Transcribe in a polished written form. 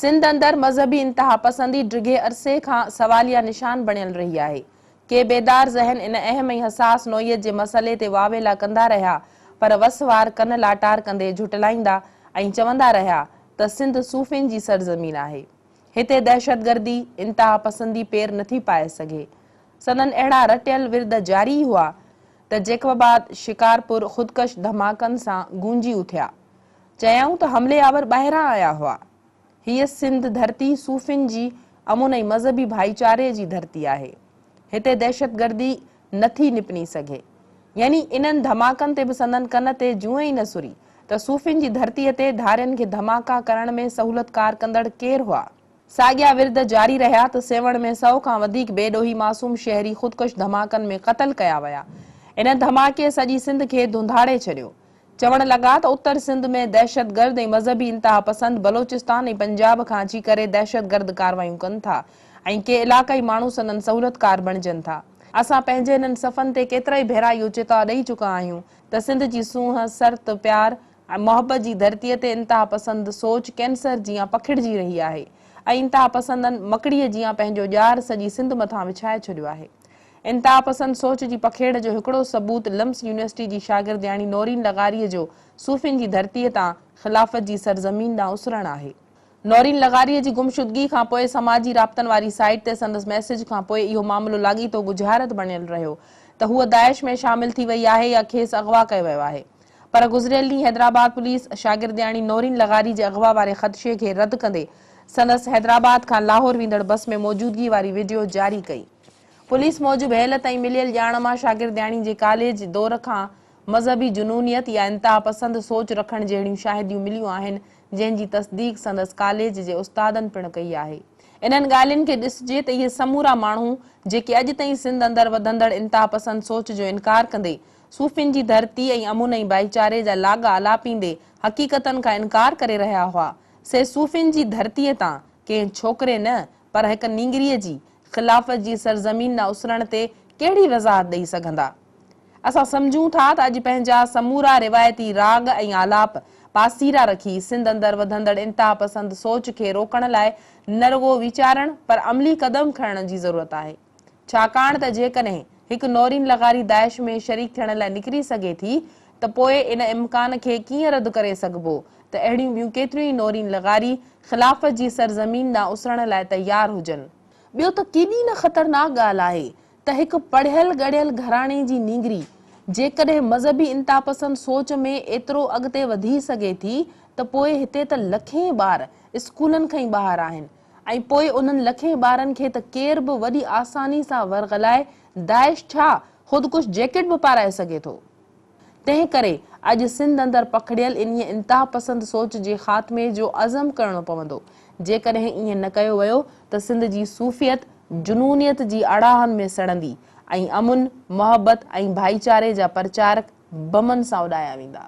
सिंध अंदर मजहबी इंतहा पसंदी डिघे अरसे खां सवालिया निशान बणियल रही आहे। के बेदार ज़हन इन अहम ऐं हसास नोयत जे मसले ते वावेला कंदा रहिया, पर वसवार कन लाटार कंदे झुटलाईंदा ऐं चवंदा रहिया त सिंध सूफ़ियुनि जी सरज़मीन आहे। हिते दहशतगर्दी इंतहा पसंदी पेर नथी पाए सघे। सदन अहिड़ा रटियल विर्द जारी हुआ त जेकबाबाद, शिकारपुर ख़ुदकश धमाकनि सां गूंजी उथिया। चयाऊं त हमलेआवर ॿाहिरां आया हुआ। हीअ सिंध धरती सूफ़ियुनि जी अमुन ऐं मज़हबी भाईचारे जी धरती आहे। हिते दहशतगर्दी नथी निपनी सघे। यानी इन्हनि धमाकनि ते बि संदन कन ते जूं ई न सुरी त सूफ़ियुनि जी धरतीअ ते धारियुनि खे धमाका करण में सहूलतकार कंदड़ केरु हुआ। साॻिया विर्द जारी रहिया त सेवण में 100 खां वधीक बेॾोही मासूम शहरी ख़ुदकुश धमाकनि में क़तल कया विया। इन धमाके सॼी सिंध खे धुंधाड़े छॾियो। चवण लॻा त उत्तर सिंध में दहशतगर्द ऐं मज़हबी इंतहा पसंद बलोचिस्तान ऐं पंजाब खां अची करे दहशतगर्द कार्रवायूं कनि था ऐं के इलाक़ाई माण्हू संदन सहूलतकार बणिजनि था। असां पंहिंजे इन्हनि सफ़नि ते केतिरा ई भेरा इहो चिता ॾेई चुका आहियूं त सिंध जी सूंहं, सर्त, प्यार ऐं मोहबत जी धरतीअ ते इंतहा पसंद सोच कैंसर जीअं पखिड़िजी रही आहे ऐं इंतहा पसंदनि मकड़ीअ जीअं पंहिंजो ॼार सॼी सिंध मथां विछाए छॾियो आहे। इंतहा पसंद सोच जी पखेड़ जो हिकिड़ो सबूत लम्स यूनिवर्सिटी जी शागिर्दियाणी नौरीन लगारीअ जो सूफ़ियुनि जी धरतीअ तां ख़िलाफ़त जी सरज़मीन ॾांहुं उसरण आहे। नौरीन लगारीअ जी गुमशुदगी खां पोइ समाजी राब्तनि वारी साइट ते संदसि मैसेज खां पोइ इहो मामलो लाॻीतो गुझारत बणियल रहियो त हूअ दाइश में शामिल थी वई आहे या खेसि अगवा कयो वियो आहे। पर गुज़िरियल ॾींहुं हैदराबाद पुलिस शागिर्दियाणी नौरीन लगारी जे अगवा वारे ख़दशे खे रद्द कंदे संदसि हैदराबाद खां लाहौर वेंदड़ बस में मौजूदगी वारी वीडियो जारी कई। पुलिस मूजिबि हेल ताईं मिलियल ॼाण मां शागिर्दियाणी जे कॉलेज दौर खां मज़हबी जुनूनियत या इंतहा पसंद सोच रखण जहिड़ियूं शाहिदियूं मिलियूं आहिनि, जंहिंजी तस्दीक संदसि कॉलेज जे उस्तादनि पिणु कई आहे। इन्हनि ॻाल्हियुनि खे ॾिसिजे त इहे समूरा माण्हू जेके अॼु ताईं सिंध अंदरि वधंदड़ इंतहा पसंद सोच जो इनकार कंदे सूफ़ियुनि जी धरती ऐं अमुन ऐं भाईचारे जा लाॻा आलापींदे हक़ीक़तनि खां इनकार करे रहिया हुआ, से सूफ़ियुनि जी धरतीअ तां कंहिं छोकिरे न पर हिक नींगरीअ जी ख़िलाफ़त जी सरज़मीन ॾांहुं उसरण ते कहिड़ी वज़ाहत ॾेई सघंदा। असां सम्झूं था त अॼु पंहिंजा समूरा रिवायती राग ऐं आलाप पासीरा रखी सिंध अंदरि वधंदड़ इंतहा पसंद सोच खे रोकण लाइ न रुॻो वीचारण पर अमली क़दम खणण जी ज़रूरत आहे। छाकाणि त जेकॾहिं हिकु नौरीन लगारी दाइश में शरीक थियण लाइ निकिरी सघे थी त पोइ इन इम्कान खे कीअं रद्द करे सघिबो त अहिड़ियूं ॿियूं केतिरियूं ई नौरीन लगारी ख़िलाफ़त जी सरज़मीन ॾांहुं उसरण लाइ तयारु हुजनि। ॿियो त केॾी न ख़तरनाक ॻाल्हि आहे त हिकु पढ़ियल गढ़ियल घराणे जी नींगरी जेकॾहिं मज़हबी इंतहा पसंद सोच में एतिरो अॻिते वधी सघे थी त पोइ हिते त लखे ॿार स्कूलनि खां ई ॿाहिरि आहिनि ऐं पोइ उन्हनि लखे ॿारनि खे त केर बि वॾी आसानी सां वरगलाए दाइश छा ख़ुदकुश जैकेट बि पाराए सघे थो। तंहिं करे अॼु सिंध अंदरि पखड़ियल इन इंतहा पसंद सोच जे ख़ात्मे जो अज़म करणो पवंदो। जेकॾहिं ईअं न कयो वियो त सिंध जी सूफ़ियत जुनूनियत जी अड़ाहनि में सड़ंदी ऐं अमुन, मोहबत ऐं भाईचारे जा प्रचारक बमनि सां उॾाया वेंदा।